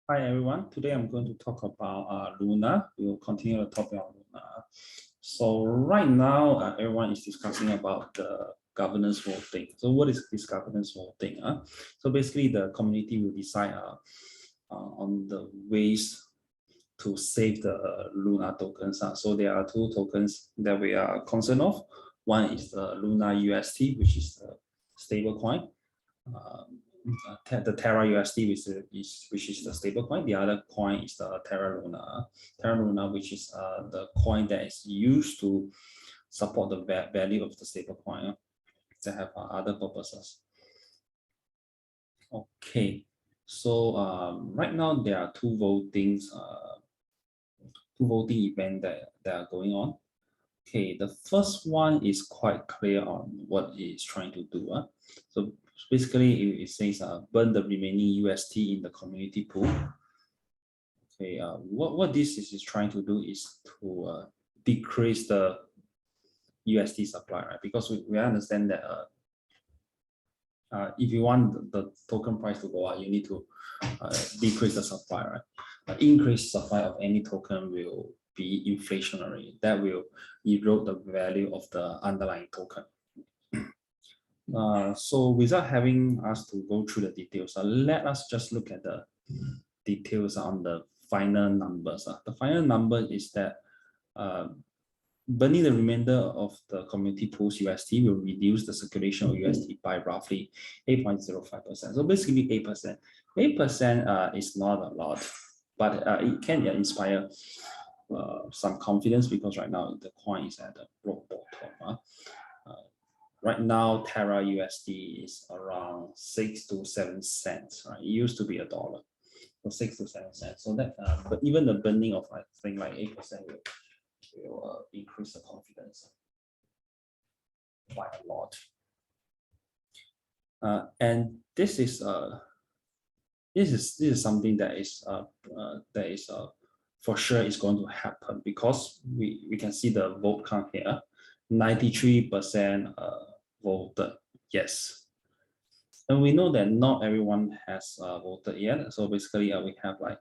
Hi everyone, today I'm going to talk about Luna. We'll continue the topic on Luna. So right now, everyone is discussing about the governance voting. So what is this governance voting? So basically the community will decide on the ways to save the Luna tokens. So there are two tokens that we are concerned of. One is the Luna UST, which is the stable coin. The Terra USD, which is the stable coin. The other coin is the Terra Luna. Terra Luna, which is the coin that is used to support the value of the stable coin that have other purposes. Okay, so right now there are two voting events that are going on. Okay, the first one is quite clear on what it is trying to do. So basically, it says burn the remaining UST in the community pool. Okay, what this is trying to do is to decrease the USD supply, right? Because we understand that if you want the token price to go up, you need to decrease the supply, right? Increased supply of any token will be inflationary. That will erode the value of the underlying token. So without having us to go through the details, let us just look at the details on the final numbers. The final number is that burning the remainder of the community pools UST will reduce the circulation of UST by roughly 8.05%. So basically 8%. 8% is not a lot, but it can inspire some confidence because right now the coin is at the rock bottom. Right now, Terra USD is around 6 to 7 cents. Right? It used to be $1, so 6 to 7 cents. So that, but even the burning of I think like 8% will increase the confidence by a lot. And this is something that is for sure is going to happen because we can see the vote count here. 93% voted yes, and we know that not everyone has voted yet. So basically, we have like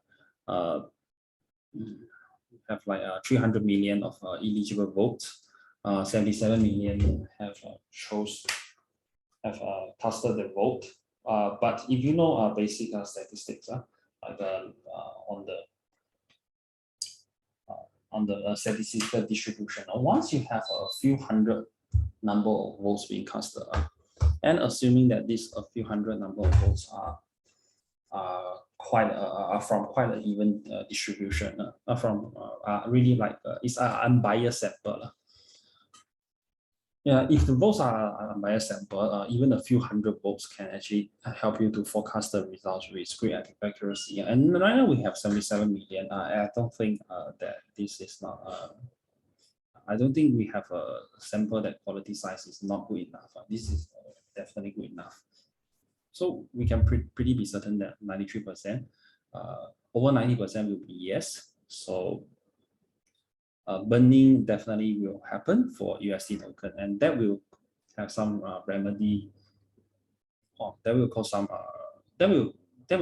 300 million of eligible votes. 77 million have casted the vote. But if you know basic statistics, like on the statistical distribution, once you have a few hundred number of votes being casted, and assuming that this a few hundred number of votes are from quite an even distribution, from really like it's an unbiased sample. Yeah, if the votes are unbiased sample, even a few hundred votes can actually help you to forecast the results with great accuracy. And right now we have 77 million. I don't think that this is not. I don't think we have a sample that quality size is not good enough. This is definitely good enough. So we can pretty be certain that 93%, over 90% will be yes. So burning definitely will happen for USD token, and that will have some remedy. That will cause some. That will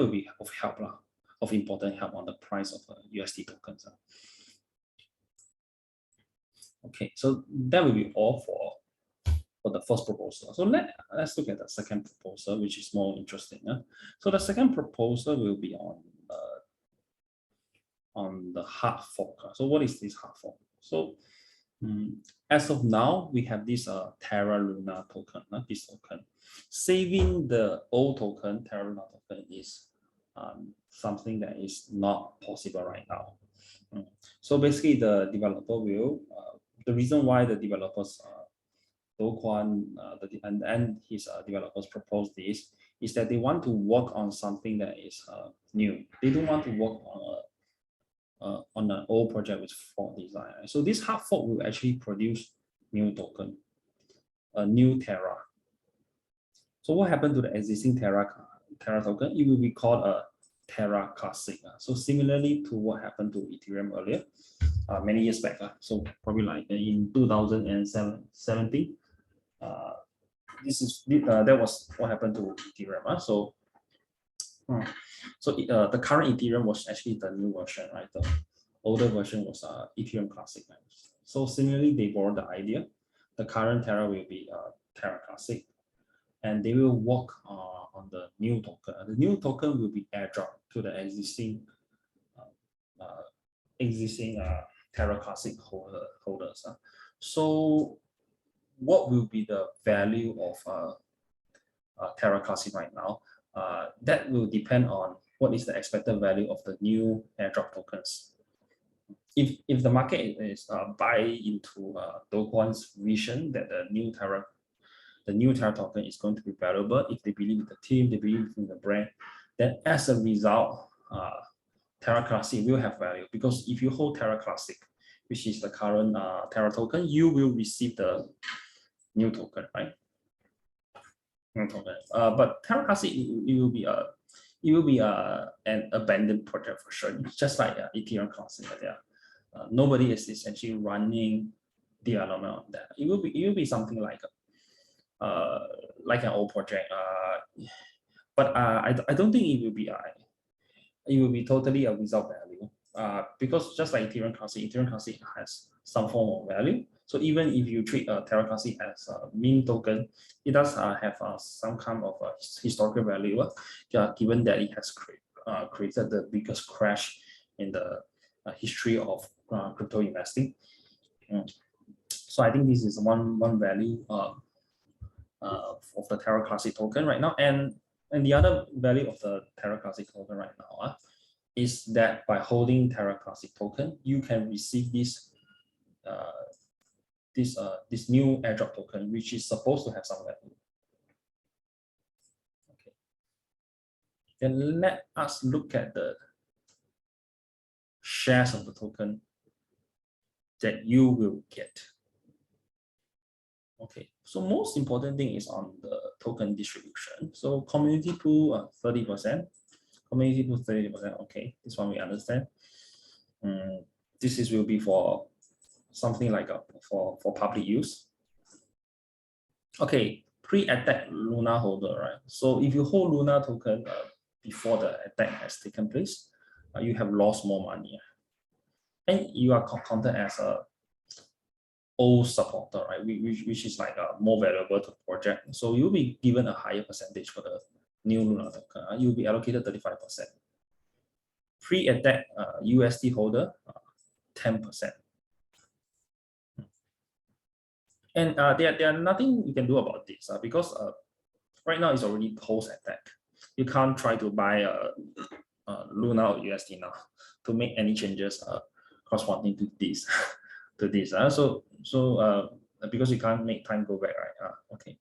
be of help, of important help on the price of USD tokens. Okay, so that will be all for the first proposal. So let's look at the second proposal, which is more interesting. So the second proposal will be on the hard fork. So what is this hard fork? So as of now, we have this Terra Luna token. This token, saving the old token, Terra Luna token, is something that is not possible right now. So basically, the developer will. The reason why the developers Do Kwon and his developers propose this is that they want to work on something that is new. They don't want to work on an old project with fork design. So this hard fork will actually produce new token, a new Terra. So what happened to the existing Terra token? It will be called a Terra Classic. So similarly to what happened to Ethereum earlier, many years back. So probably like in 2017. That was what happened to Ethereum. So So the current Ethereum was actually the new version, right? The older version was Ethereum Classic. Right? So similarly, they borrowed the idea. The current Terra will be Terra Classic, and they will work on the new token. The new token will be airdropped to the existing Terra Classic holders. So what will be the value of Terra Classic right now? That will depend on what is the expected value of the new airdrop tokens. If the market is buy into Do Kwon's vision that the new Terra token is going to be valuable, if they believe in the team, they believe in the brand, then as a result, Terra Classic will have value, because if you hold Terra Classic, which is the current Terra token, you will receive the new token, right? New token. But Terra Classic, it will be an abandoned project for sure, just like Ethereum Classic. Nobody is essentially running development on that. It will be something like an old project. But I don't think it will be totally without value. Because just like Ethereum Classic has some form of value. So even if you treat Terra Classic as a meme token, it does have some kind of historical value, given that it has created the biggest crash in the history of crypto investing. So I think this is one value of the Terra Classic token right now, and the other value of the Terra Classic token right now is that by holding Terra Classic token, you can receive this new airdrop token, which is supposed to have some value. Okay. Then let us look at the shares of the token that you will get. Okay, so most important thing is on the token distribution. So community pool 30%, community pool 30%. Okay, this one we understand. This will be for something like for public use. Okay, pre-attack Luna holder, right? So if you hold Luna token before the attack has taken place, you have lost more money, and you are counted as a old supporter, right? Which is like more valuable to the project. So you'll be given a higher percentage for the new Luna token. You'll be allocated 35%. Pre-attack USD holder 10%. And there are nothing you can do about this because right now it's already post-attack. You can't try to buy Luna or USD now to make any changes corresponding to this. So because you can't make time go back, right? Okay.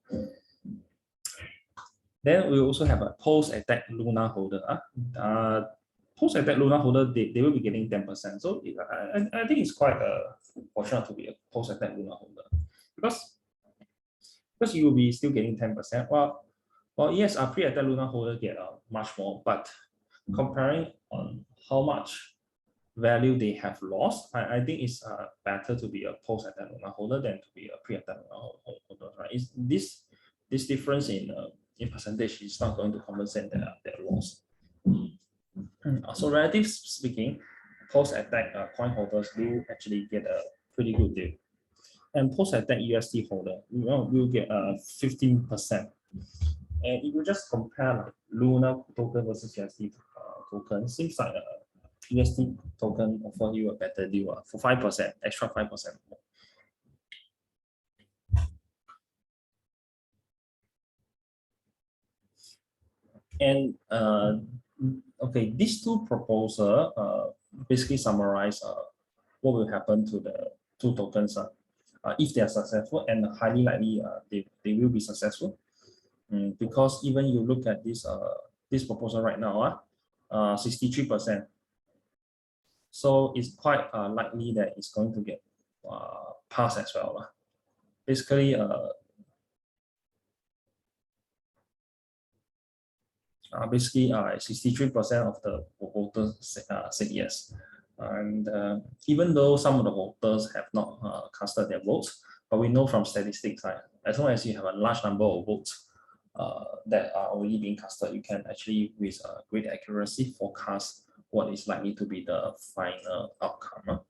Then we also have a post-attack Luna holder. Post-attack Luna holder, they will be getting 10%. So I think it's quite fortunate to be a post-attack Luna holder, because you will be still getting 10%. Well, yes, a pre-attack Luna holder get much more, but comparing on how much value they have lost, I think it's better to be a post-attack Luna holder than to be a pre-attack Luna holder. Right? This difference in percentage is not going to compensate their loss. So relatively speaking, post-attack coin holders do actually get a pretty good deal. And post-attack USD holder will get 15%. And if you just compare like Luna token versus USD token, seems like USD token offer you a better deal for 5%, extra 5% more. And okay, these two proposals basically summarize what will happen to the two tokens if they are successful, and highly likely they will be successful. Because even you look at this proposal right now, 63%. So it's quite likely that it's going to get passed as well. Basically, 63% of the voters said yes. And even though some of the voters have not casted their votes, but we know from statistics, as long as you have a large number of votes that are already being casted, you can actually with great accuracy forecast what is likely to be the final outcome.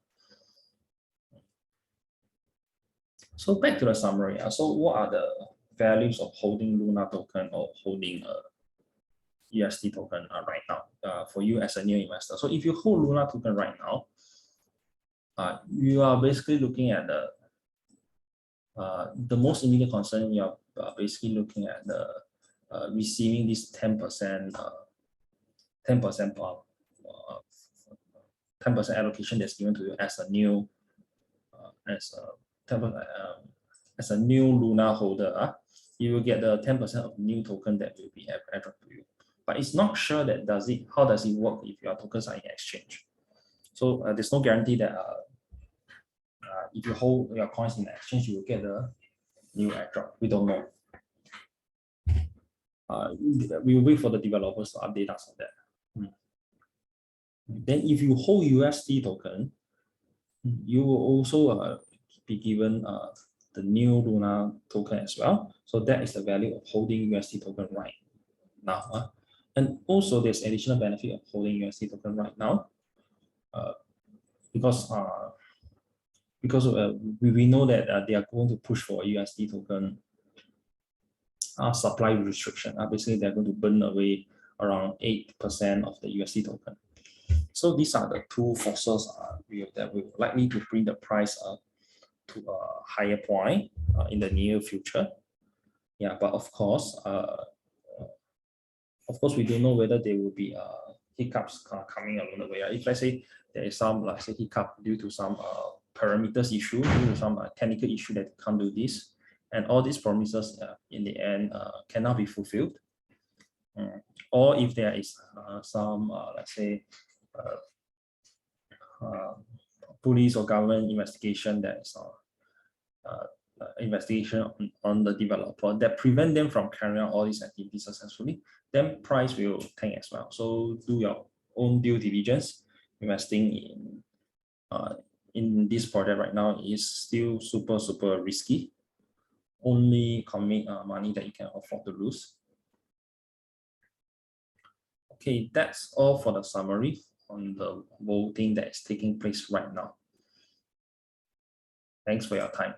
So back to the summary. So what are the values of holding Luna token or holding a USD token right now for you as a new investor? So if you hold Luna token right now, you are basically looking at the most immediate concern. You are basically looking at the receiving this 10% 10% 10% allocation that's given to you as a new as a new Luna holder. You will get the 10% of new token that will be added to you. But it's not sure that how does it work if your tokens are in exchange. So there's no guarantee that if you hold your coins in exchange, you will get the new airdrop. We don't know. We will wait for the developers to update us on that. Then if you hold USD token, you will also be given the new Luna token as well. So that is the value of holding USD token right now. And also there's additional benefit of holding USD token right now because we know that they are going to push for USD token supply restriction. Basically, they're going to burn away around 8% of the USD token. So these are the two forces that will likely to bring the price up to a higher point in the near future. Yeah, but of course, we don't know whether there will be hiccups coming along the way. If let's say there is some, let's say, hiccup due to some parameters issue, due to some technical issue that can't do this, and all these promises in the end cannot be fulfilled, or if there is some, let's say, police or government investigation that is investigation on the developer that prevent them from carrying out all these activities successfully, then price will tank as well. So do your own due diligence. Investing in this project right now is still super risky. Only commit money that you can afford to lose. Okay, that's all for the summary on the voting that is taking place right now. Thanks for your time.